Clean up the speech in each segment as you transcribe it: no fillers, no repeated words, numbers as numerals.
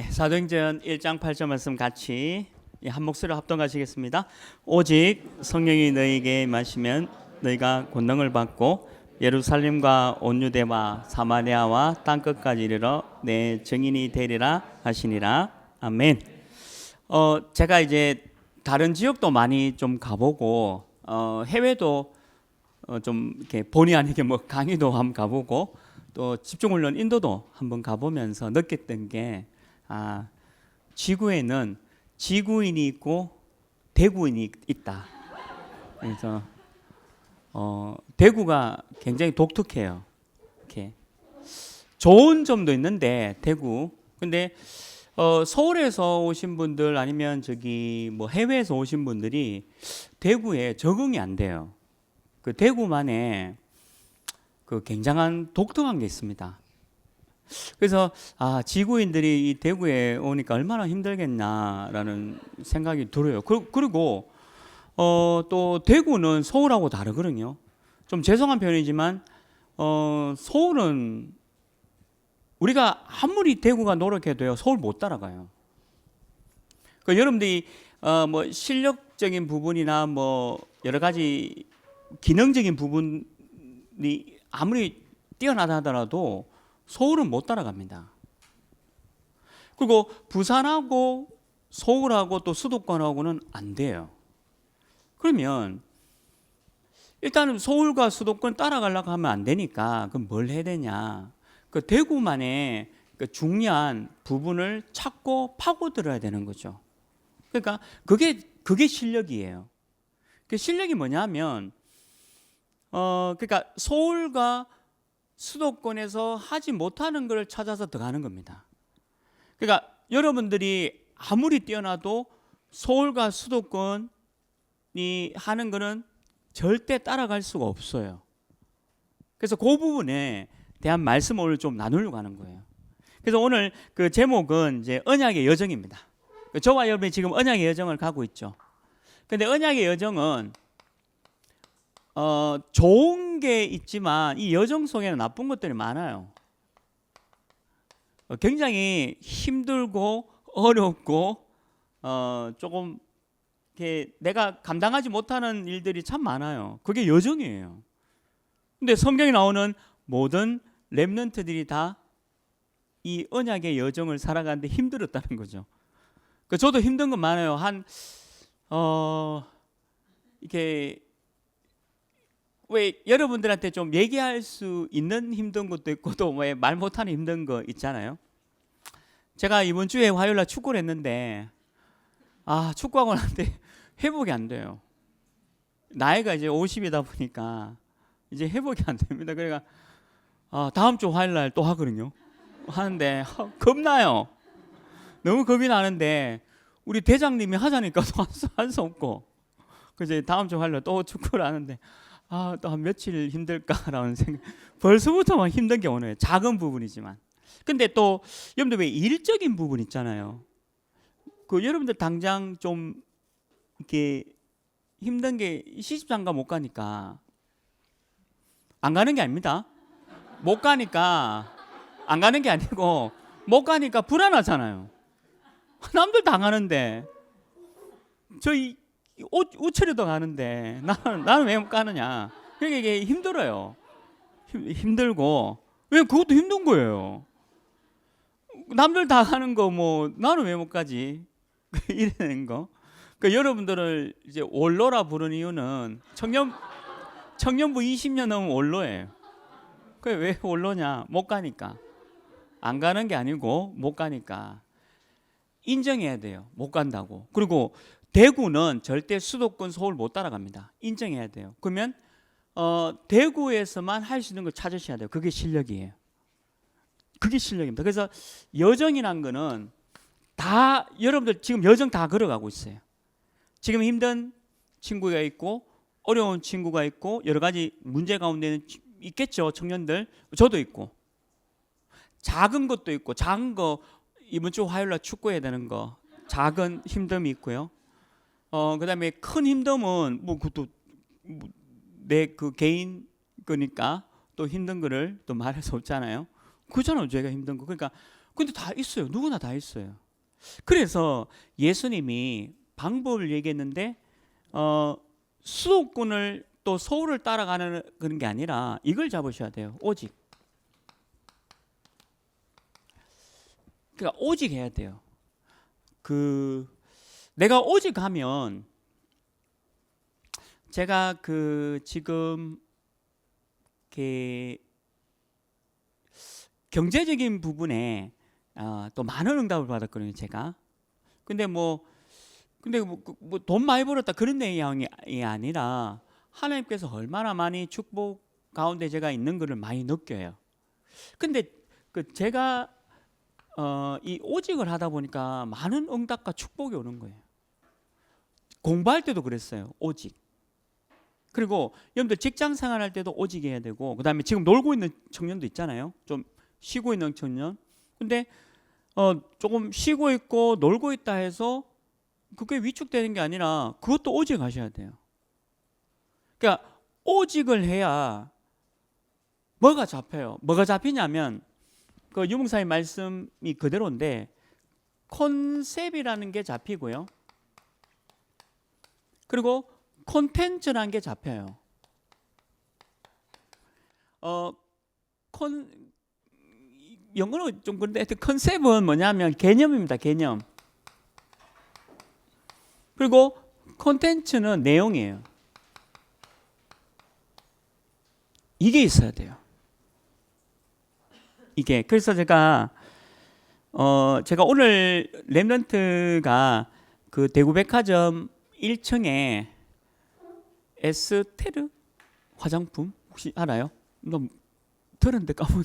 사도행전 1장 8절 말씀 같이 한 목소리로 합동하시겠습니다. 오직 성령이 너희에게 임하시면 너희가 권능을 받고 예루살렘과 온 유대와 사마리아와 땅끝까지 이르러 내 증인이 되리라 하시니라. 아멘. 제가 이제 다른 지역도 많이 좀 가보고 해외도 좀 이렇게 본의 아니게 뭐 강의도 한번 가보고 또 집중훈련 인도도 한번 가보면서 느꼈던 게 지구에는 지구인이 있고 대구인이 있다. 그래서 대구가 굉장히 독특해요. 이렇게 좋은 점도 있는데 대구. 근데 서울에서 오신 분들 아니면 저기 뭐 해외에서 오신 분들이 대구에 적응이 안 돼요. 그 대구만의 그 굉장한 독특한 게 있습니다. 그래서 지구인들이 이 대구에 오니까 얼마나 힘들겠나라는 생각이 들어요. 그리고 또 대구는 서울하고 다르거든요. 좀 죄송한 표현이지만 서울은 우리가 아무리 대구가 노력해도요 서울 못 따라가요. 그 여러분들이 뭐 실력적인 부분이나 뭐 여러 가지 기능적인 부분이 아무리 뛰어나다 하더라도 서울은 못 따라갑니다. 그리고 부산하고 서울하고 또 수도권하고는 안 돼요. 그러면 일단은 서울과 수도권 따라가려고 하면 안 되니까 그럼 뭘 해야 되냐? 그 대구만의 그 중요한 부분을 찾고 파고들어야 되는 거죠. 그러니까 그게 실력이에요. 그 실력이 뭐냐면 그러니까 서울과 수도권에서 하지 못하는 걸 찾아서 들어가는 겁니다. 그러니까 여러분들이 아무리 뛰어나도 서울과 수도권이 하는 거는 절대 따라갈 수가 없어요. 그래서 그 부분에 대한 말씀을 오늘 좀 나누려고 하는 거예요. 그래서 오늘 그 제목은 이제 언약의 여정입니다. 저와 여러분이 지금 언약의 여정을 가고 있죠. 근데 언약의 여정은 좋은 게 있지만 이 여정 속에는 나쁜 것들이 많아요. 굉장히 힘들고 어렵고 조금 이렇게 내가 감당하지 못하는 일들이 참 많아요. 그게 여정이에요. 근데 성경에 나오는 모든 렘넌트들이 다 이 언약의 여정을 살아가는데 힘들었다는 거죠. 저도 힘든 건 많아요. 이렇게 왜 여러분들한테 좀 얘기할 수 있는 힘든 것도 있고 또 왜 말 못하는 힘든 거 있잖아요. 제가 이번 주에 화요일 날 축구를 했는데 축구하고 나는데 회복이 안 돼요. 나이가 이제 50이다 보니까 이제 회복이 안 됩니다. 그러니까 다음 주 화요일 날 또 하거든요. 하는데 겁나요. 너무 겁이 나는데 우리 대장님이 하자니까 또 할 수 없고 그래서 다음 주 화요일 날 또 축구를 하는데 또 한 며칠 힘들까라는 생각. 벌써부터 막 힘든 게 오네요. 작은 부분이지만. 근데 또 여러분들 왜 일적인 부분 있잖아요. 그 여러분들 당장 좀 이렇게 힘든 게 시집장가 못 가니까 안 가는 게 아닙니다. 못 가니까 안 가는 게 아니고 못 가니까 불안하잖아요. 남들 다 가는데 저희 우철이도 가는데 나는 왜 못 가느냐. 그러니까 이게 힘들어요. 힘들고 왜 그것도 힘든 거예요. 남들 다 가는 거 뭐 나는 왜 못 가지? 이러는 거. 여러분들을 이제 원로라 부르는 이유는 청년부 20년 넘으면 원로예요. 왜 원로냐? 못 가니까. 안 가는 게 아니고 못 가니까 인정해야 돼요. 못 간다고. 그리고 대구는 절대 수도권 서울 못 따라갑니다. 인정해야 돼요. 그러면 대구에서만 할 수 있는 걸 찾으셔야 돼요. 그게 실력이에요. 그게 실력입니다. 그래서 여정이란 거는 다 여러분들 지금 여정 다 걸어가고 있어요. 지금 힘든 친구가 있고 어려운 친구가 있고 여러 가지 문제 가운데는 있겠죠. 청년들. 저도 있고 작은 것도 있고 작은 거 이번 주 화요일 날 축구해야 되는 거 작은 힘듦이 있고요. 그다음에 큰 힘듦은 뭐 그것도 내 그 개인 거니까 또 힘든 거를 또 말할 수 없잖아요. 그잖아요. 제가 힘든 거. 그러니까 근데 다 있어요. 누구나 다 있어요. 그래서 예수님이 방법을 얘기했는데 수도권을 또 서울을 따라가는 그런 게 아니라 이걸 잡으셔야 돼요. 오직. 그러니까 오직 해야 돼요. 내가 오직 하면 제가 지금 경제적인 부분에 또 많은 응답을 받았거든요, 제가. 근데 돈 많이 벌었다 그런 내용이 아니라 하나님께서 얼마나 많이 축복 가운데 제가 있는 것을 많이 느껴요. 근데 제가 이 오직을 하다 보니까 많은 응답과 축복이 오는 거예요. 공부할 때도 그랬어요. 오직. 그리고 여러분들 직장 생활할 때도 오직 해야 되고, 그다음에 지금 놀고 있는 청년도 있잖아요. 좀 쉬고 있는 청년. 근데 조금 쉬고 있고 놀고 있다 해서 그게 위축되는 게 아니라 그것도 오직 하셔야 돼요. 그러니까 오직을 해야 뭐가 잡혀요. 뭐가 잡히냐면 유목사님 말씀이 그대로인데 컨셉이라는 게 잡히고요. 그리고 콘텐츠라는 게 잡혀요. 영어로 좀 그런데 컨셉은 뭐냐면 개념입니다. 개념. 그리고 콘텐츠는 내용이에요. 이게 있어야 돼요. 이게 그래서 제가 오늘 렘넌트가 대구백화점 1층에 에스테르 화장품 혹시 알아요? 너 들었는데 까먹.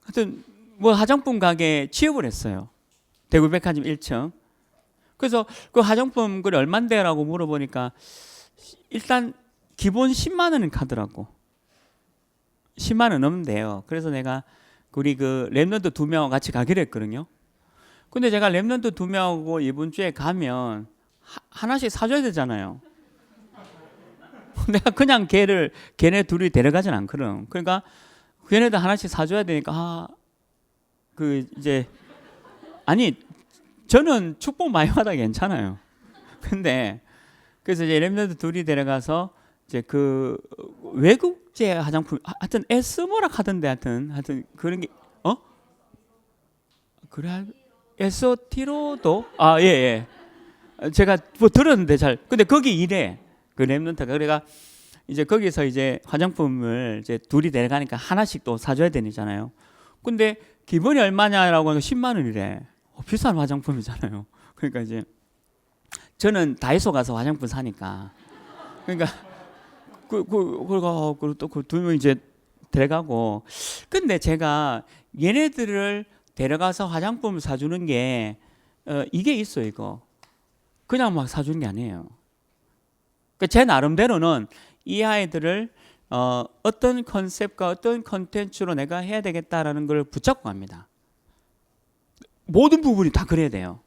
하여튼 화장품 가게 취업을 했어요. 대구백화점 1층. 그래서 그 화장품 그래 얼만데라고 물어보니까 일단 기본 10만 원은 가더라고. 10만 원 넘는데요. 그래서 내가 우리 렘넌트 2명 같이 가기로 했거든요. 근데 제가 렘넌트 2명하고 이번 주에 가면 하나씩 사줘야 되잖아요. 내가 그냥 걔네 둘이 데려가진 않거든. 그러니까 걔네들 하나씩 사줘야 되니까 아니 저는 축복 많이 받아 괜찮아요. 근데 그래서 이제 렘넌트 둘이 데려가서 이제 외국제 화장품 하여튼 에스모라 하던데 하여튼 그런 게 그래 에스티로도 예. 제가 들었는데 근데 거기 일해 그 렘넌트가. 그래가 이제 거기서 이제 화장품을 이제 둘이 데려가니까 하나씩 또 사줘야 되잖아요. 근데 기본이 얼마냐라고 하니까 10만 원이래. 비싼 화장품이잖아요. 그러니까 이제 저는 다이소 가서 화장품 사니까 그러니까 그리고 또 그 2명 이제 데려가고. 근데 제가 얘네들을 데려가서 화장품을 사주는 게 이게 있어요. 이거 그냥 막 사주는 게 아니에요. 그러니까 제 나름대로는 이 아이들을 어떤 컨셉과 어떤 컨텐츠로 내가 해야 되겠다라는 걸 붙잡고 갑니다. 모든 부분이 다 그래야 돼요.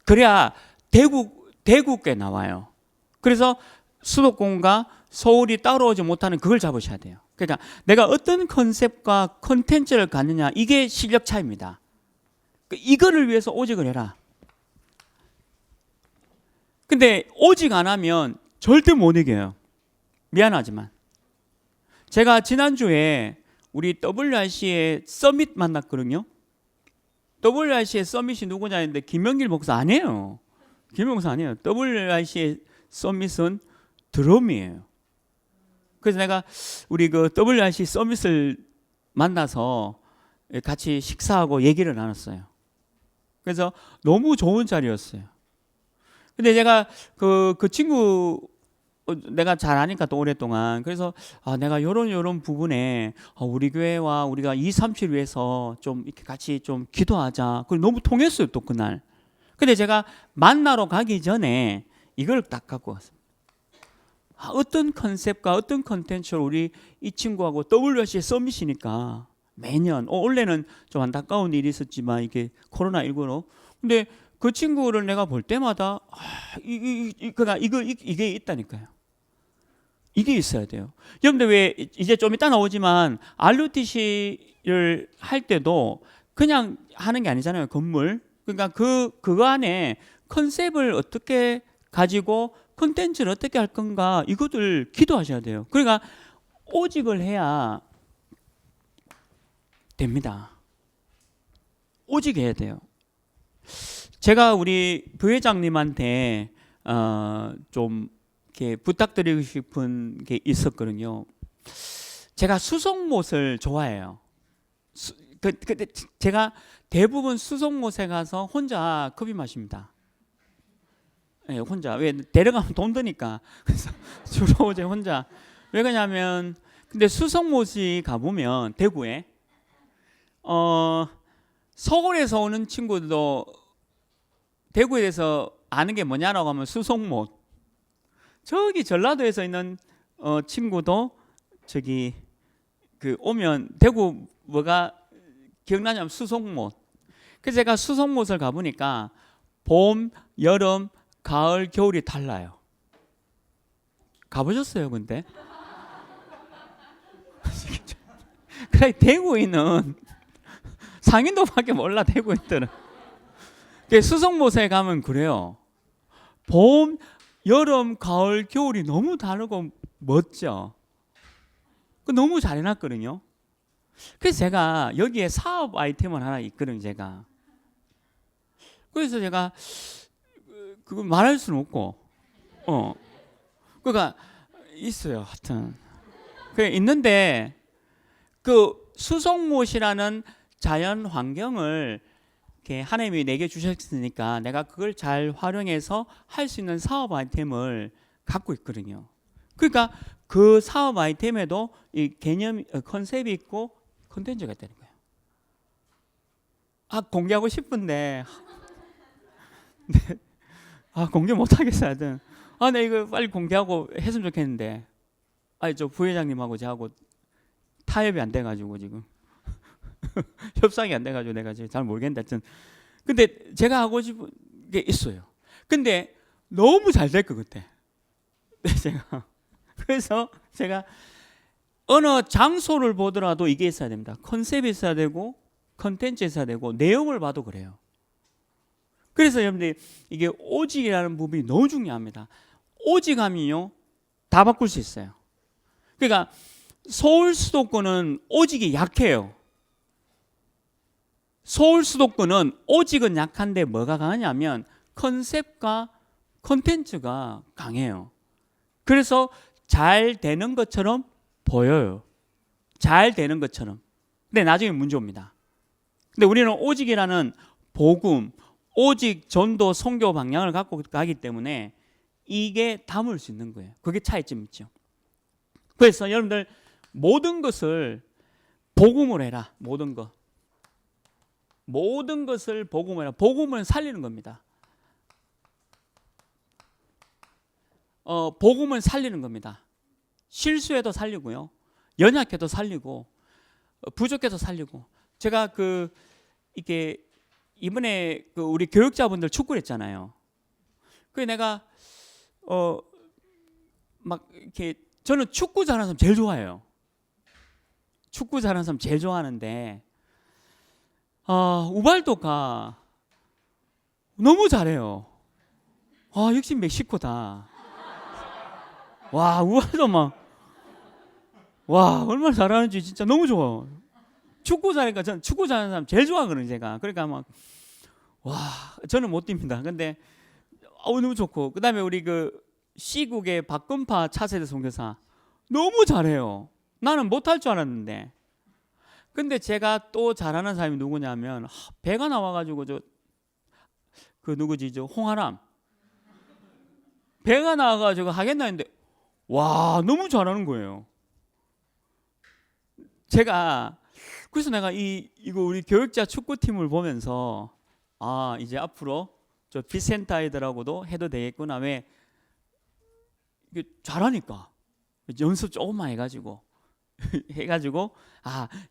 그래야 대국에 나와요. 그래서 수도권과 서울이 따라오지 못하는 그걸 잡으셔야 돼요. 그러니까 내가 어떤 컨셉과 컨텐츠를 갖느냐, 이게 실력 차이입니다. 이거를 위해서 오직을 해라. 근데 오직 안 하면 절대 못 이겨요. 미안하지만 제가 지난주에 우리 WRC의 서밋 만났거든요. WRC의 서밋이 누구냐 했는데 김영길 목사 아니에요. 김영길 목사 아니에요. WRC의 서밋은 드럼이에요. 그래서 내가 우리 WRC 서밋을 만나서 같이 식사하고 얘기를 나눴어요. 그래서 너무 좋은 자리였어요. 근데 제가 그 친구 내가 잘 아니까 또 오랫동안. 그래서 내가 요런 부분에 우리 교회와 우리가 237 위해서 좀 이렇게 같이 좀 기도하자. 그리고 너무 통했어요 또 그날. 근데 제가 만나러 가기 전에 이걸 딱 갖고 왔습니다. 어떤 컨셉과 어떤 컨텐츠로 우리 이 친구하고 WRC 서밋이니까 매년 원래는 좀 안타까운 일이 있었지만 이게 코로나19로. 근데 그 친구를 내가 볼 때마다 이게 있다니까요. 이게 있어야 돼요. 여러분들 왜 이제 좀 이따 나오지만 RUTC를 할 때도 그냥 하는 게 아니잖아요. 건물. 그러니까 그거 안에 컨셉을 어떻게 가지고 콘텐츠를 어떻게 할 건가 이것들 기도하셔야 돼요. 그러니까 오직을 해야 됩니다. 오직 해야 돼요. 제가 우리 부회장님한테 좀 이렇게 부탁드리고 싶은 게 있었거든요. 제가 수송못을 좋아해요. 근데 제가 대부분 수송못에 가서 혼자 커피 마십니다. 네, 혼자. 왜 데려가면 돈 드니까. 그래서 주로 이제 혼자. 왜 그러냐면 근데 수송못이 가보면 대구에 서울에서 오는 친구도 대구에 대해서 아는 게 뭐냐라고 하면 수송못. 저기 전라도에서 있는 친구도 저기 그 오면 대구 뭐가 기억나냐면 수송못. 그래서 제가 수송못을 가보니까 봄, 여름, 가을, 겨울이 달라요. 가보셨어요, 근데? 그래 대구인은 상인도밖에 몰라 대구인들은. 수송못에 가면 그래요. 봄, 여름, 가을, 겨울이 너무 다르고 멋져. 너무 잘 해놨거든요. 그래서 제가 여기에 사업 아이템을 하나 있거든요, 제가. 그래서 제가 그거 말할 수는 없고, 그러니까 있어요, 하여튼. 그래 있는데 그 수송못이라는 자연 환경을 이렇게 하나님이 내게 주셨으니까 내가 그걸 잘 활용해서 할 수 있는 사업 아이템을 갖고 있거든요. 그러니까 그 사업 아이템에도 이 개념, 컨셉이 있고 콘텐츠가 있다는 거예요. 공개하고 싶은데 공개 못 하겠어요. 하여튼 나 이거 빨리 공개하고 했으면 좋겠는데 저 부회장님하고 저하고 타협이 안 돼가지고 지금 협상이 안 돼가지고 내가 지금 잘 모르겠는데 하여튼 근데 제가 하고 싶은 게 있어요. 근데 너무 잘 될 것 같아. 그래서 제가 어느 장소를 보더라도 이게 있어야 됩니다. 컨셉이 있어야 되고 컨텐츠 있어야 되고 내용을 봐도 그래요. 그래서 여러분들 이게 오직이라는 부분이 너무 중요합니다. 오직하면요 다 바꿀 수 있어요. 그러니까 서울 수도권은 오직이 약해요. 서울 수도권은 오직은 약한데 뭐가 강하냐면 컨셉과 컨텐츠가 강해요. 그래서 잘 되는 것처럼 보여요. 잘 되는 것처럼. 근데 나중에 문제 옵니다. 근데 우리는 오직이라는 복음, 오직 전도 선교 방향을 갖고 가기 때문에 이게 담을 수 있는 거예요. 그게 차이점이 있죠. 그래서 여러분들 모든 것을 복음으로 해라. 모든 것을 복음으로 해라. 복음은 살리는 겁니다. 복음은 살리는 겁니다. 실수해도 살리고요. 연약해도 살리고 부족해도 살리고. 제가 이게 이번에 우리 교육자분들 축구를 했잖아요. 그래서 내가 막 이렇게 저는 축구 잘하는 사람 제일 좋아해요. 축구 잘하는 사람 제일 좋아하는데 우발도가 너무 잘해요. 역시 멕시코다. 와 우발도 얼마나 잘하는지 진짜 너무 좋아. 축구 잘하니까 저는 축구 잘하는 사람 제일 좋아하거든요, 제가. 그러니까 저는 못 뜁니다. 근데 너무 좋고 그다음에 우리 C국의 박건파 차세대 선교사 너무 잘해요. 나는 못할 줄 알았는데. 근데 제가 또 잘하는 사람이 누구냐면 배가 나와가지고 누구지 홍아람 배가 나와가지고 하겠나 했는데 너무 잘하는 거예요. 그래서 내가 이거 우리 교육자 축구팀을 보면서 이제 앞으로 저 비센터 아이들하고도 해도 되겠구나. 왜 이게 잘하니까 연습 조금만 해가지고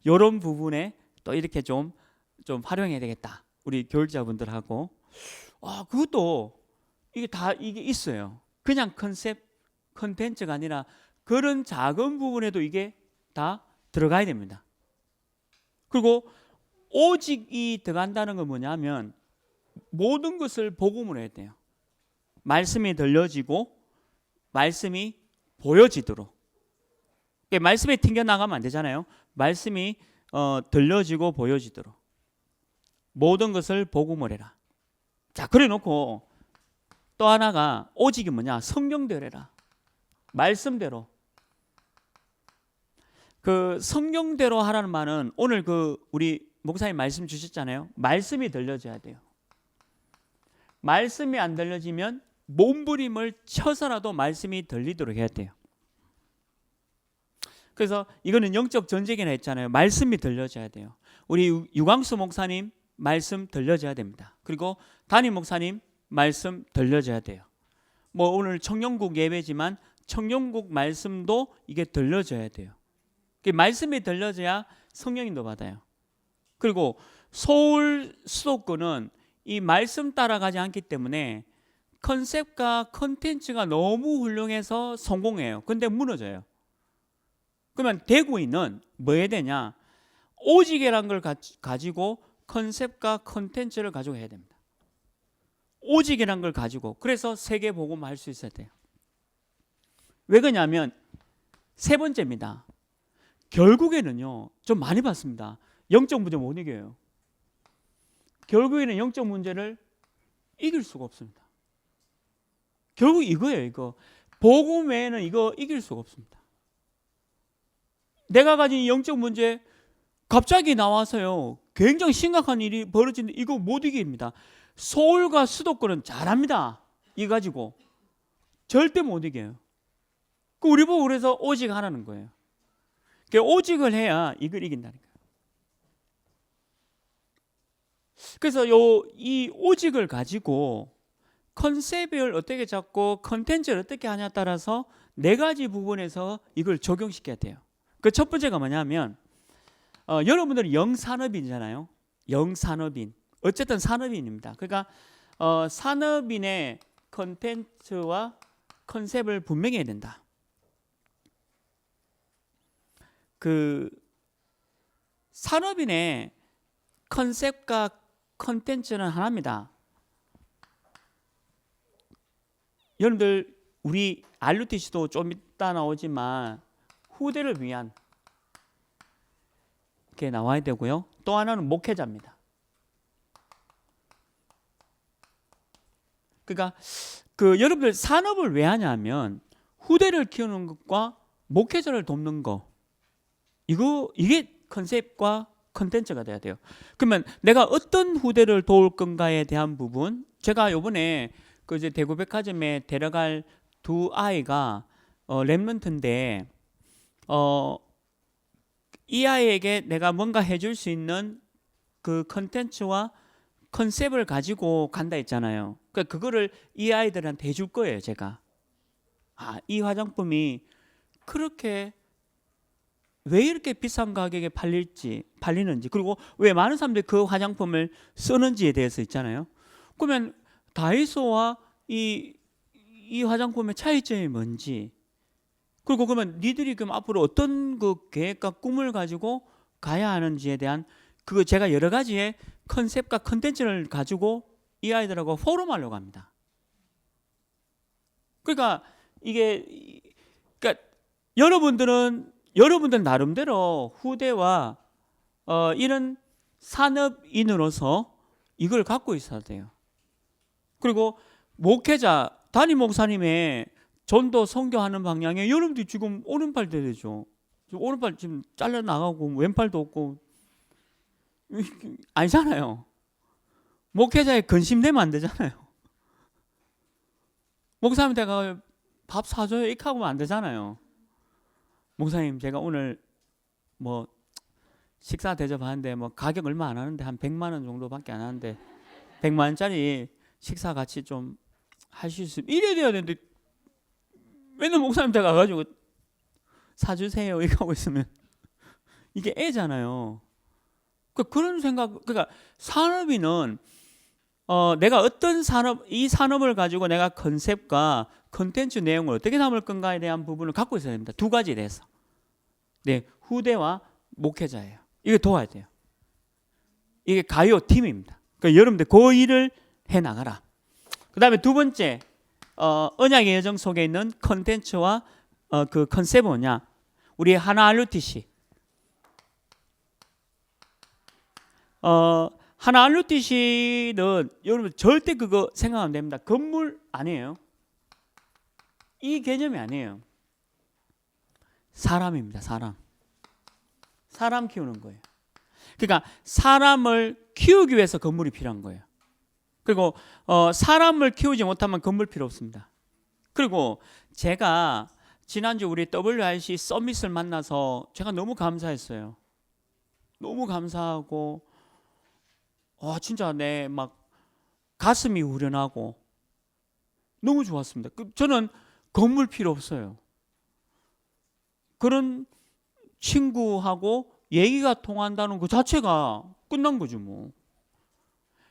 이런 부분에 또 이렇게 좀 활용해야 되겠다. 우리 교육자분들하고 그것도 이게 있어요. 그냥 컨셉 컨텐츠가 아니라 그런 작은 부분에도 이게 다 들어가야 됩니다. 그리고 오직이 들어간다는 건 뭐냐면 모든 것을 복음으로 해야 돼요. 말씀이 들려지고 말씀이 보여지도록. 말씀이 튕겨나가면 안 되잖아요. 말씀이 들려지고 보여지도록 모든 것을 복음으로 해라. 자, 그래 놓고 또 하나가 오직이 뭐냐? 성경대로 해라. 말씀대로. 그 성경대로 하라는 말은 오늘 그 우리 목사님 말씀 주셨잖아요. 말씀이 들려져야 돼요. 말씀이 안 들려지면 몸부림을 쳐서라도 말씀이 들리도록 해야 돼요. 그래서 이거는 영적 전쟁이나 했잖아요. 말씀이 들려져야 돼요. 우리 유광수 목사님 말씀 들려져야 됩니다. 그리고 담임 목사님 말씀 들려져야 돼요. 뭐 오늘 청년국 예배지만 청년국 말씀도 이게 들려져야 돼요. 말씀이 들려져야 성령님도 받아요. 그리고 서울 수도권은 이 말씀 따라가지 않기 때문에 컨셉과 컨텐츠가 너무 훌륭해서 성공해요. 근데 무너져요. 그러면 대구인은 뭐 해야 되냐? 오직이라는 걸 가지고 컨셉과 컨텐츠를 가지고 해야 됩니다. 오직이라는 걸 가지고. 그래서 세계 복음을 할 수 있어야 돼요. 왜 그러냐면 세 번째입니다. 결국에는요, 좀 많이 봤습니다. 영적 문제 못 이겨요. 결국에는 영적 문제를 이길 수가 없습니다. 결국 이거예요, 이거. 복음 외에는 이거 이길 수가 없습니다. 내가 가진 영적 문제 갑자기 나와서요, 굉장히 심각한 일이 벌어지는데 이거 못 이깁니다. 서울과 수도권은 잘합니다. 이 가지고 절대 못 이겨요. 우리 보고 그래서 오직 하라는 거예요. 오직을 해야 이걸 이긴다는 거예요. 그래서 이 오직을 가지고 컨셉을 어떻게 잡고 컨텐츠를 어떻게 하냐에 따라서 네 가지 부분에서 이걸 적용시켜야 돼요. 그 첫 번째가 뭐냐면 여러분들은 영산업인이잖아요. 영산업인. 어쨌든 산업인입니다. 그러니까 산업인의 컨텐츠와 컨셉을 분명히 해야 된다. 그 산업인의 컨셉과 컨텐츠는 하나입니다. 여러분들 우리 RUTC도 좀 이따 나오지만 후대를 위한 게 나와야 되고요. 또 하나는 목회자입니다. 그러니까 그 여러분들 산업을 왜 하냐면 후대를 키우는 것과 목회자를 돕는 거, 이게 컨셉과 컨텐츠가 돼야 돼요. 그러면 내가 어떤 후대를 도울 건가에 대한 부분, 제가 요번에 그 이제 대구백화점에 데려갈 두 아이가 랩런트인데 이 아이에게 내가 뭔가 해줄 수 있는 그 컨텐츠와 컨셉을 가지고 간다 했잖아요. 그러니까 그거를 이 아이들한테 해줄 거예요, 제가. 이 화장품이 그렇게 왜 이렇게 비싼 가격에 팔리는지, 그리고 왜 많은 사람들이 그 화장품을 쓰는지에 대해서 있잖아요. 그러면 다이소와 이 화장품의 차이점이 뭔지, 그리고 그러면 니들이 그럼 앞으로 어떤 그 계획과 꿈을 가지고 가야 하는지에 대한 그거 제가 여러 가지의 컨셉과 컨텐츠를 가지고 이 아이들하고 포럼하려고 합니다. 그러니까 이게 여러분들 나름대로 후대와 이런 산업인으로서 이걸 갖고 있어야 돼요. 그리고 목회자, 담임 목사님의 전도 선교하는 방향에 여러분들이 지금 오른팔 되죠. 오른팔 지금 잘려 나가고 왼팔도 없고 아니잖아요. 목회자에 근심되면 안 되잖아요. 목사님 내가 밥 사줘요 이렇게 하면 안 되잖아요. 목사님 제가 오늘 뭐 식사 대접하는데 뭐 가격 얼마 안 하는데 한 100만 원 정도밖에 안 하는데 100만 원짜리 식사 같이 좀 할 수 있으면 이래야 돼야 되는데 맨날 목사님 댁 가가지고 사주세요 이렇게 하고 있으면 이게 애잖아요. 그런 생각, 그러니까 산업인은 내가 어떤 이 산업을 가지고 내가 컨셉과 컨텐츠 내용을 어떻게 담을 건가에 대한 부분을 갖고 있어야 됩니다. 두 가지에 대해서. 네, 후대와 목회자예요. 이거 도와야 돼요. 이게 가요 팀입니다. 그러니까 여러분들 그 일을 해 나가라. 그 다음에 두 번째, 언약의 여정 속에 있는 컨텐츠와 그 컨셉은 뭐냐? 우리 하나 RUTC. 하나 RUTC는 여러분 절대 그거 생각하면 됩니다. 건물 아니에요. 이 개념이 아니에요. 사람입니다. 사람 키우는 거예요. 그러니까 사람을 키우기 위해서 건물이 필요한 거예요. 그리고 사람을 키우지 못하면 건물 필요 없습니다. 그리고 제가 지난주 우리 WRC 서밋을 만나서 제가 너무 감사했어요. 너무 감사하고 진짜 내 막 가슴이 후련하고 너무 좋았습니다. 저는 건물 필요 없어요. 그런 친구하고 얘기가 통한다는 그 자체가 끝난 거죠 뭐.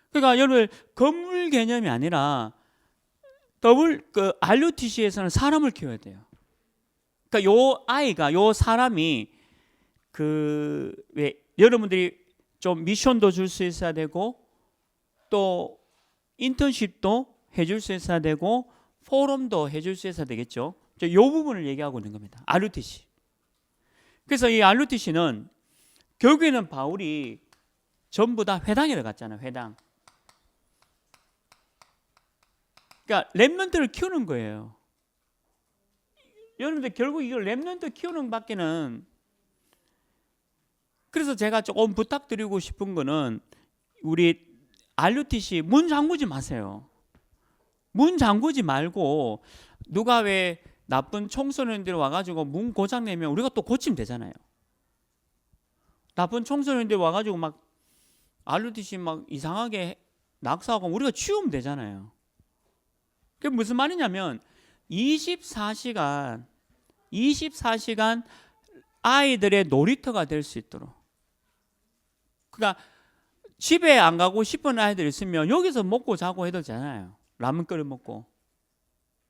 그러니까 여러분 건물 개념이 아니라 RUTC에서는 사람을 키워야 돼요. 그러니까 요 아이가 요 사람이 왜 여러분들이 좀 미션도 줄 수 있어야 되고 또 인턴십도 해줄 수 있어야 되고 포럼도 해줄 수 있어야 되겠죠. 이 부분을 얘기하고 있는 겁니다. RUTC. 그래서 이 RUTC는 결국에는 바울이 전부 다 회당에 들어갔잖아요. 회당. 그러니까 렘넌트를 키우는 거예요. 여러분들 결국 이걸 렘넌트 키우는 밖에는. 그래서 제가 조금 부탁드리고 싶은 거는 우리 RUTC 문 잠그지 마세요. 문 잠그지 말고 누가 왜 나쁜 청소년들이 와가지고 문 고장 내면 우리가 또 고치면 되잖아요. 나쁜 청소년들이 와가지고 막 RUTC 막 이상하게 낙서하고 우리가 치우면 되잖아요. 그게 무슨 말이냐면 24시간 아이들의 놀이터가 될 수 있도록. 그러니까 집에 안 가고 싶은 아이들 있으면 여기서 먹고 자고 해도 되잖아요. 라면 끓여 먹고.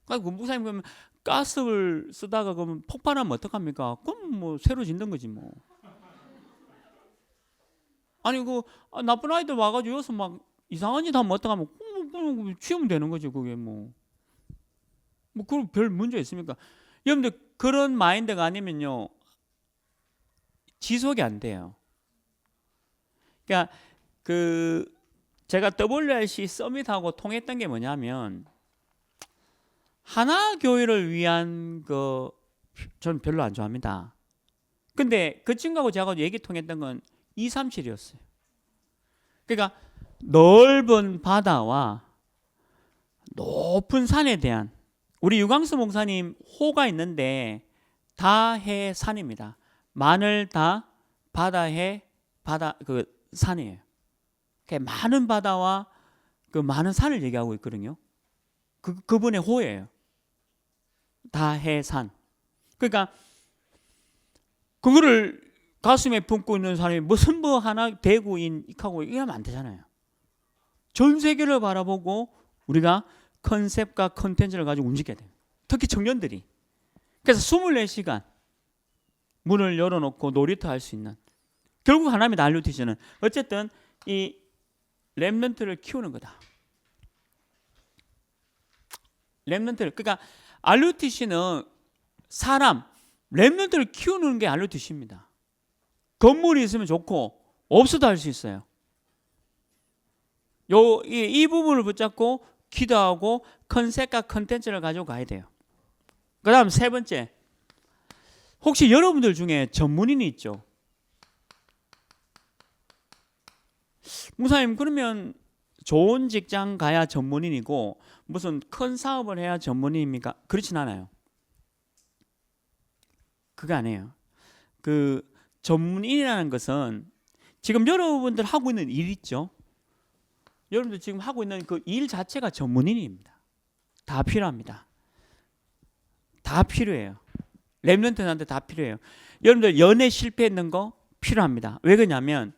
그러니까 목사님 그러면 가스를 쓰다가 그러면 폭발하면 어떡합니까? 그럼 뭐 새로 짓는 거지 뭐. 아니 나쁜 아이들 와가지고 여기서 막 이상한 짓 하면 어떡하면 치우면 되는 거죠. 그게 뭐 그럼 별 문제 있습니까? 여러분들 그런 마인드가 아니면요 지속이 안 돼요. 그러니까 제가 WRC 서밋하고 통했던 게 뭐냐면 하나 교회를 위한 저는 별로 안 좋아합니다. 근데 그 친구하고 제가 얘기 통했던 건 237이었어요. 그러니까 넓은 바다와 높은 산에 대한 우리 유광수 목사님 호가 있는데 다해산입니다. 마늘 다 바다해 산이에요. 많은 바다와 많은 산을 얘기하고 있거든요. 그분의 호예요. 다해산. 그러니까 그거를 가슴에 품고 있는 사람이 무슨 하나 대구인 하고 이러면 안 되잖아요. 전 세계를 바라보고 우리가 컨셉과 컨텐츠를 가지고 움직여야 돼요. 특히 청년들이. 그래서 24시간 문을 열어놓고 놀이터 할 수 있는. 결국 하나입니다. RUTC는. 어쨌든 이 렘넌트를 키우는 거다. 렘넌트를. 그러니까 RUTC는 렘넌트를 키우는 게 RUTC입니다. 건물이 있으면 좋고 없어도 할 수 있어요. 이 부분을 붙잡고 기도하고 컨셉과 컨텐츠를 가지고 가야 돼요. 그 다음 세 번째, 혹시 여러분들 중에 전문인이 있죠? 목사님 그러면 좋은 직장 가야 전문인이고 무슨 큰 사업을 해야 전문인입니까? 그렇진 않아요. 그거 아니에요. 전문인이라는 것은 지금 여러분들 하고 있는 일 있죠? 여러분들 지금 하고 있는 그 일 자체가 전문인입니다. 다 필요합니다. 다 필요해요. 렘넌트한테 다 필요해요. 여러분들 연애 실패했는 거 필요합니다. 왜 그러냐면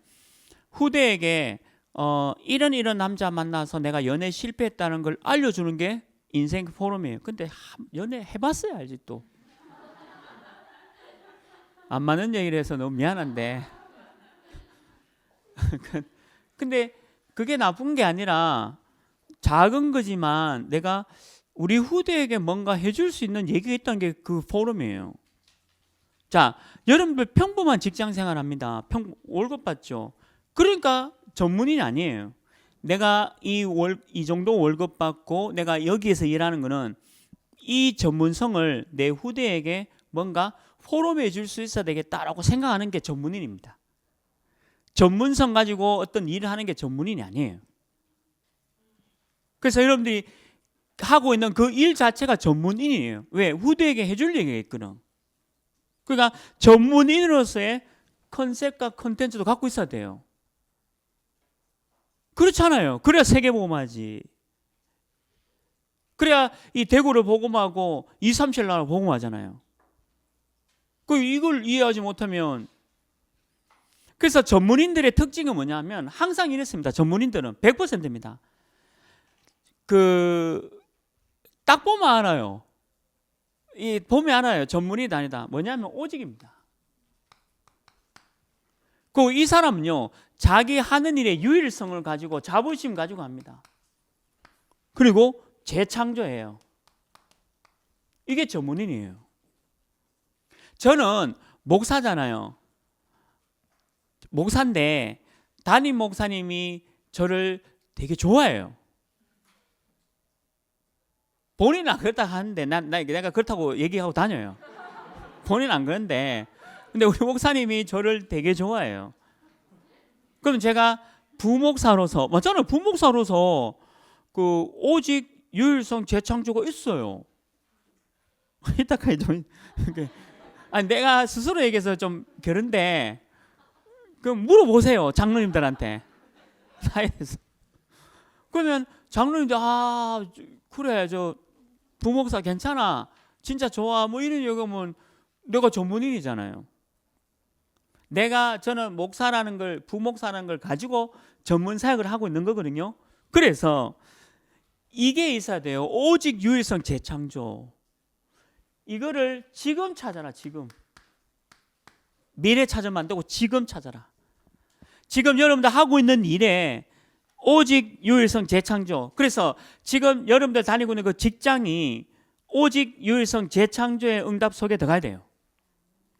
후대에게 이런 남자 만나서 내가 연애 실패했다는 걸 알려주는 게 인생 포럼이에요. 근데 연애 해봤어야 알지 또. 안 맞는 얘기를 해서 너무 미안한데 근데 그게 나쁜 게 아니라 작은 거지만 내가 우리 후대에게 뭔가 해줄 수 있는 얘기가 있다는 게 그 포럼이에요. 자, 여러분들 평범한 직장 생활 합니다. 월급 받죠. 그러니까 전문인이 아니에요. 내가 이 정도 월급 받고 내가 여기에서 일하는 거는 이 전문성을 내 후대에게 뭔가 포럼해 줄 수 있어야 되겠다라고 생각하는 게 전문인입니다. 전문성 가지고 어떤 일을 하는 게 전문인이 아니에요. 그래서 여러분들이 하고 있는 그 일 자체가 전문인이에요. 왜? 후대에게 해줄 얘기가 있거든. 그러니까 전문인으로서의 컨셉과 컨텐츠도 갖고 있어야 돼요. 그렇잖아요. 그래야 세계복음하지. 그래야 이 대구를 복음하고 237 나라 복음하잖아요. 이걸 이해하지 못하면, 그래서 전문인들의 특징은 뭐냐면 항상 이랬습니다. 전문인들은 100%입니다. 딱 보면 알아요. 보면 알아요. 전문이다 아니다. 뭐냐면 오직입니다. 이 사람은요, 자기 하는 일의 유일성을 가지고 자부심 가지고 합니다. 그리고 재창조해요. 이게 전문인이에요. 저는 목사잖아요. 목사인데 담임 목사님이 저를 되게 좋아해요. 본인은 안 그렇다 하는데 내가 그렇다고 얘기하고 다녀요. 본인은 안 그런데 근데 우리 목사님이 저를 되게 좋아해요. 그럼 제가 부목사로서 저는 부목사로서 오직 유일성 재창조가 있어요. 이따까지 좀 아니 내가 스스로 얘기해서 좀 그런데 그럼 물어보세요 장로님들한테. 사이에서. 그러면 장로님들 그래 저 부목사 괜찮아 진짜 좋아 뭐 이런 얘기하면 내가 전문인이잖아요. 저는 목사라는 걸 부목사라는 걸 가지고 전문 사역을 하고 있는 거거든요. 그래서 이게 있어야 돼요. 오직 유일성 재창조. 이거를 지금 찾아라. 지금 미래 찾으면 안 되고 지금 찾아라. 지금 여러분들 하고 있는 일에 오직 유일성 재창조. 그래서 지금 여러분들 다니고 있는 그 직장이 오직 유일성 재창조의 응답 속에 들어가야 돼요.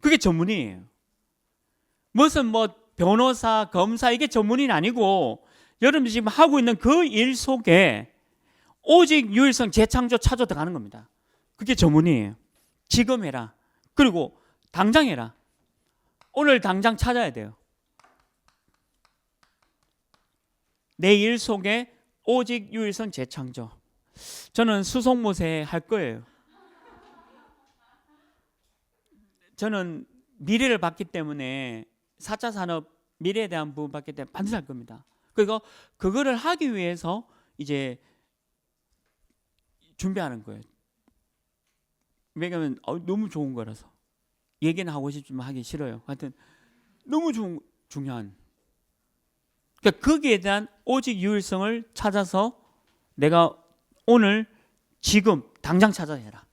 그게 전문이에요. 무슨 변호사, 검사 이게 전문인 아니고 여러분들 지금 하고 있는 그 일 속에 오직 유일성 재창조 찾아 들어가는 겁니다. 그게 전문이에요. 지금 해라. 그리고 당장 해라. 오늘 당장 찾아야 돼요. 내 일 속에 오직 유일성 재창조. 저는 수송모세 할 거예요. 저는 미래를 봤기 때문에 4차 산업 미래에 대한 부분 봤기 때문에 반드시 할 겁니다. 그리고 그거를 하기 위해서 이제 준비하는 거예요. 왜냐하면 너무 좋은 거라서 얘기는 하고 싶지만 하기 싫어요. 하여튼 너무 중요한. 그러니까 거기에 대한 오직 유일성을 찾아서 내가 오늘 지금 당장 찾아야 해라.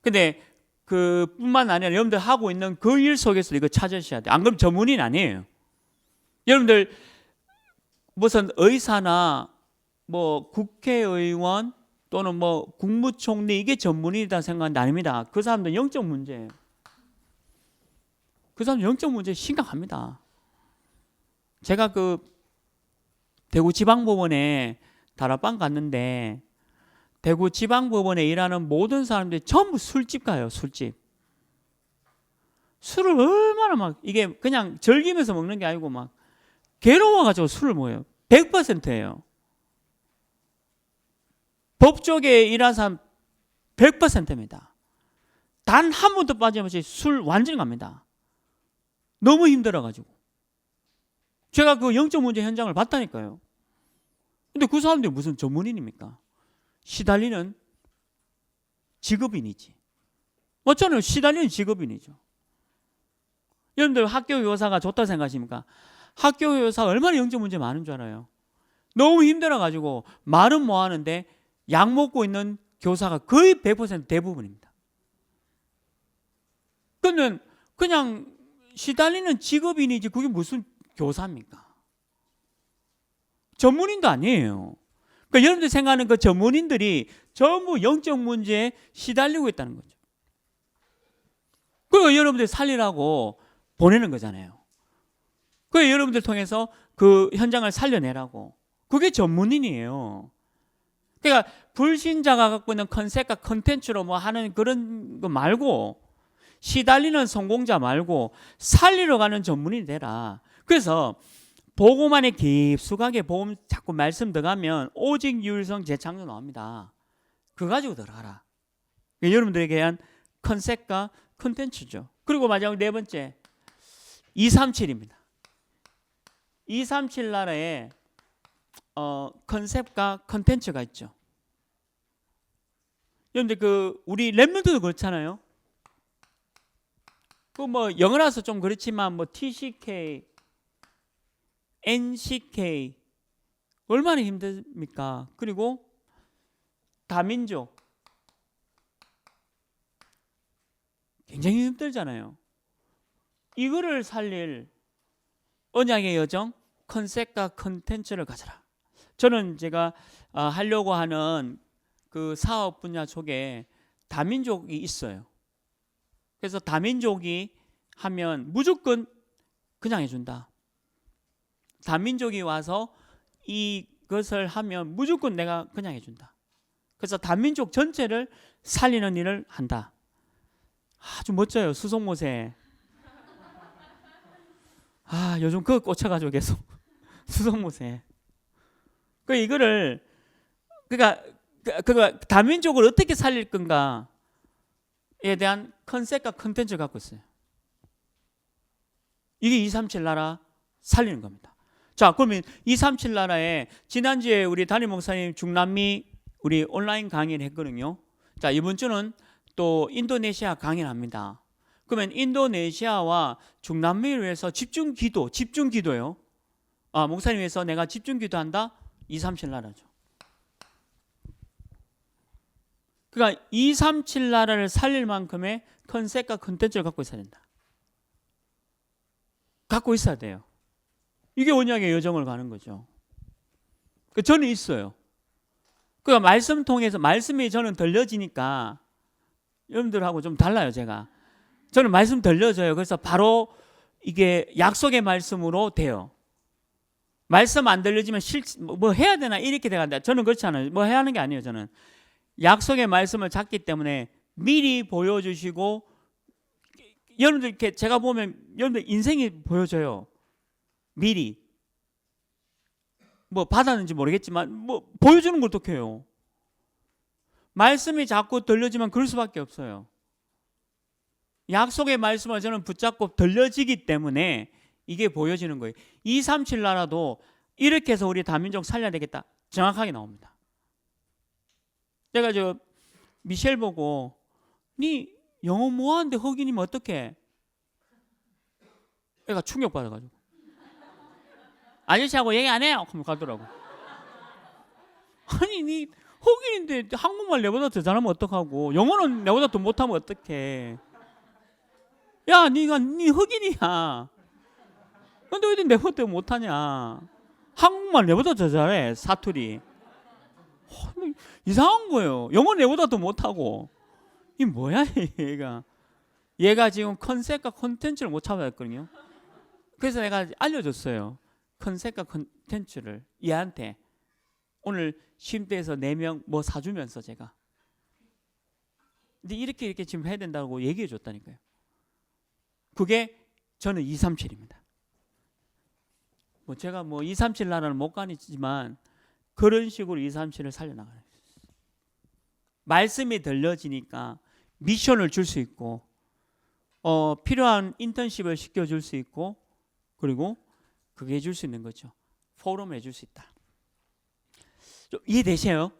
근데 그뿐만 아니라 여러분들 하고 있는 그 일 속에서 이거 찾으셔야 돼요. 안 그러면 전문인 아니에요. 여러분들 무슨 의사나 국회의원 또는 국무총리 이게 전문이다 생각하는 게 아닙니다. 그 사람들은 영적 문제예요. 그 사람 영적 문제 심각합니다. 제가 대구 지방법원에 다락방 갔는데 대구 지방법원에 일하는 모든 사람들이 전부 술집 가요. 술집. 술을 얼마나 이게 그냥 즐기면서 먹는 게 아니고 괴로워가지고 술을 먹어요. 100%예요. 법조계에 일하는 사람 100%입니다. 단 한 번도 빠짐없이 술 완전히 갑니다. 너무 힘들어가지고. 제가 그 영적 문제 현장을 봤다니까요. 근데 그 사람들이 무슨 전문인입니까? 시달리는 직업인이지. 저는 시달리는 직업인이죠. 여러분들 학교 교사가 좋다 생각하십니까? 학교 교사 얼마나 영적 문제 많은 줄 알아요? 너무 힘들어가지고 말은 뭐 하는데 약 먹고 있는 교사가 거의 100% 대부분입니다. 그러면 그냥 시달리는 직업인이지 그게 무슨 교사입니까? 전문인도 아니에요. 그러니까 여러분들이 생각하는 그 전문인들이 전부 영적 문제에 시달리고 있다는 거죠. 그리고 여러분들이 살리라고 보내는 거잖아요. 그래서 여러분들 통해서 그 현장을 살려내라고. 그게 전문인이에요. 그러니까 불신자가 갖고 있는 컨셉과 컨텐츠로 뭐 하는 그런 거 말고, 시달리는 성공자 말고 살리러 가는 전문인이 되라. 그래서 복음 안에 깊숙하게 복음 자꾸 말씀 들어가면 오직 유일성 재창조 나옵니다. 그거 가지고 들어가라. 여러분들에게 대한 컨셉과 컨텐츠죠. 그리고 마지막 네 번째 237입니다. 237 나라에 컨셉과 컨텐츠가 있죠. 여러분들 그 우리 랩런트도 그렇잖아요. 그 뭐 영어라서 좀 그렇지만 뭐 TCK, NCK 얼마나 힘듭니까? 그리고 다민족 굉장히 힘들잖아요. 이거를 살릴 언약의 여정, 컨셉과 컨텐츠를 가져라. 저는 제가 하려고 하는 그 사업 분야 속에 다민족이 있어요. 그래서 다민족이 하면 무조건 그냥 해준다. 다민족이 와서 이것을 하면 무조건 내가 그냥 해준다. 그래서 다민족 전체를 살리는 일을 한다. 아주 멋져요. 수송모세. 요즘 그거 꽂혀가지고 계속 수송모세. 이거를 그러니까 다민족을 어떻게 살릴 건가에 대한 컨셉과 컨텐츠를 갖고 있어요. 이게 237 나라 살리는 겁니다. 자, 그러면 237 나라에 지난주에 우리 담임 목사님 중남미 우리 온라인 강의를 했거든요. 자, 이번 주는 또 인도네시아 강의를 합니다. 그러면 인도네시아와 중남미를 위해서 집중기도예요. 목사님 위해서 내가 집중기도한다. 237 나라죠. 그러니까 237 나라를 살릴 만큼의 컨셉과 컨텐츠를 갖고 있어야 된다. 갖고 있어야 돼요. 이게 언약의 여정을 가는 거죠. 저는 있어요. 그러니까 말씀 통해서 말씀이 저는 들려지니까 여러분들하고 좀 달라요. 저는 말씀 들려져요. 그래서 바로 이게 약속의 말씀으로 돼요. 말씀 안 들려지면 뭐 해야 되나 이렇게 돼간다. 저는 그렇지 않아요. 뭐 해야 하는 게 아니에요. 저는 약속의 말씀을 잡기 때문에 미리 보여주시고, 여러분들 이렇게 제가 보면 여러분들 인생이 보여져요. 미리 뭐 받았는지 모르겠지만 뭐 보여주는 걸 어떻게 해요? 말씀이 자꾸 들려지면 그럴 수밖에 없어요. 약속의 말씀을 저는 붙잡고 들려지기 때문에 이게 보여지는 거예요. 237 나라도 이렇게 해서 우리 다민족 살려야 되겠다. 정확하게 나옵니다. 제가 미셸 보고 니 영어 뭐하는데 흑인이면 어떡해? 애가 충격받아가지고 아저씨하고 얘기 안 해요. 하면 가더라고. 아니 니 흑인인데 한국말 내보다 더 잘하면 어떡하고, 영어는 내보다 더 못하면 어떡해. 야, 니 흑인이야. 근데 왜 내보다 더 못하냐. 한국말 내보다 더 잘해. 사투리. 이상한 거예요. 영어 내보다 더 못하고. 이 뭐야 얘가 지금 컨셉과 콘텐츠를 못 잡아냈거든요. 그래서 내가 알려줬어요. 컨셉과 콘텐츠를 얘한테. 오늘 쉼대에서 4명 뭐 사주면서 제가. 근데 이렇게 지금 해야 된다고 얘기해 줬다니까요. 그게 저는 237입니다. 뭐 제가 뭐 237 나라를 못 가니지만 그런 식으로 237을 살려나가요. 말씀이 들려지니까 미션을 줄 수 있고, 필요한 인턴십을 시켜줄 수 있고, 그리고 그게 해줄 수 있는 거죠. 포럼을 해줄 수 있다. 좀 이해되세요?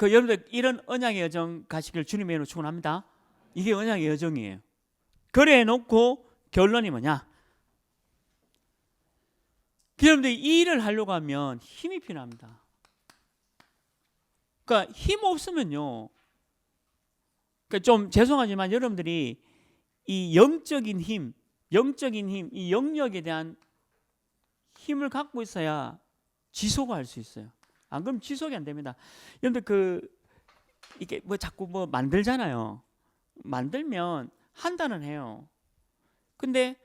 여러분들 이런 언약의 여정 가시길 주님의 이름으로 축원합니다. 이게 언약의 여정이에요. 그래 놓고 결론이 뭐냐? 여러분들 이 일을 하려고 하면 힘이 필요합니다. 그러니까 힘 없으면요. 그러니까 좀 죄송하지만 여러분들이 이 영적인 힘, 이 영역에 대한 힘을 갖고 있어야 지속할 수 있어요. 안 그러면 지속이 안 됩니다. 그런데 이게 뭐 자꾸 뭐 만들잖아요. 만들면 한다는 해요. 근데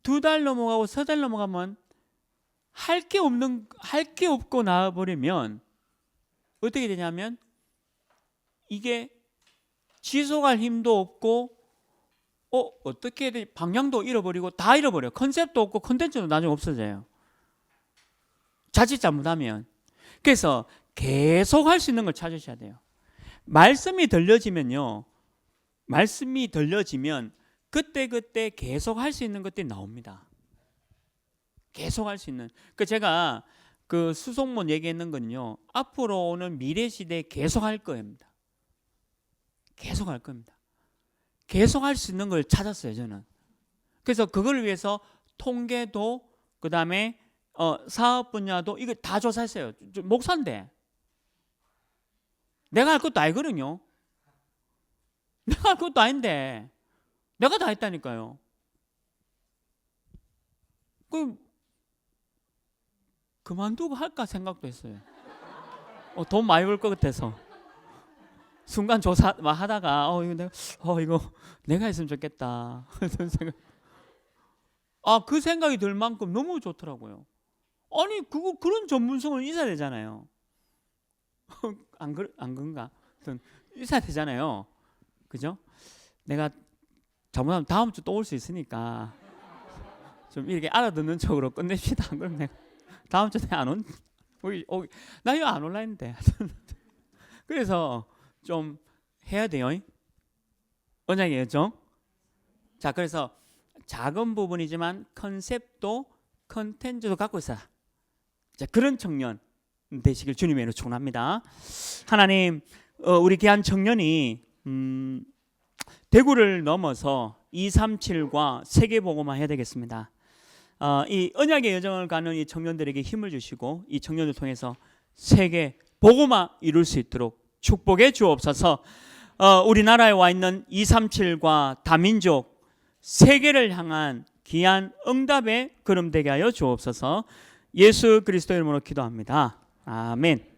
2달 넘어가고 3달 넘어가면 할 게 없고 나와버리면 어떻게 되냐면 이게 지속할 힘도 없고 어떻게 해야 되지? 방향도 잃어버리고 다 잃어버려요. 컨셉도 없고 컨텐츠도 나중에 없어져요. 자칫 잘못하면. 그래서 계속 할 수 있는 걸 찾으셔야 돼요. 말씀이 들려지면 그때 계속 할 수 있는 것들이 나옵니다. 계속 할 수 있는. 제가 그 수송문 얘기했는 건요, 앞으로 오는 미래 시대에 계속 할 겁니다. 계속 할 겁니다. 계속 할 수 있는 걸 찾았어요, 저는. 그래서 그걸 위해서 통계도, 그 다음에 사업 분야도 이거 다 조사했어요. 목사인데 내가 할 것도 아니거든요. 내가 할 것도 아닌데 내가 다 했다니까요. 그만두고 할까 생각도 했어요. 돈 많이 벌 것 같아서. 순간 조사 하다가 이거 내가 했으면 좋겠다. 그 생각이 들 만큼 너무 좋더라고요. 아니 그런 전문성은 있어야 되잖아요. 안 그런가? 있어야 되잖아요. 그죠? 내가 잘못하면 다음 주 또 올 수 있으니까 좀 이렇게 알아듣는 척으로 끝냅시다. 그럼 내가 다음 주에 안 온? 나 이거 안 올라 했는데. 그래서 좀 해야 돼요. 언약이었죠? 자, 그래서 작은 부분이지만 컨셉도 컨텐츠도 갖고 있어라. 자, 그런 청년 되시길 주님의 이름으로 축원합니다. 하나님, 우리 귀한 청년이 대구를 넘어서 237과 세계보고만 해야 되겠습니다. 이 언약의 여정을 가는 이 청년들에게 힘을 주시고 이 청년을 통해서 세계 보고만 이룰 수 있도록 축복해 주옵소서. 우리나라에 와 있는 237과 다민족 세계를 향한 귀한 응답의 걸음 되게 하여 주옵소서. 예수 그리스도 이름으로 기도합니다. 아멘.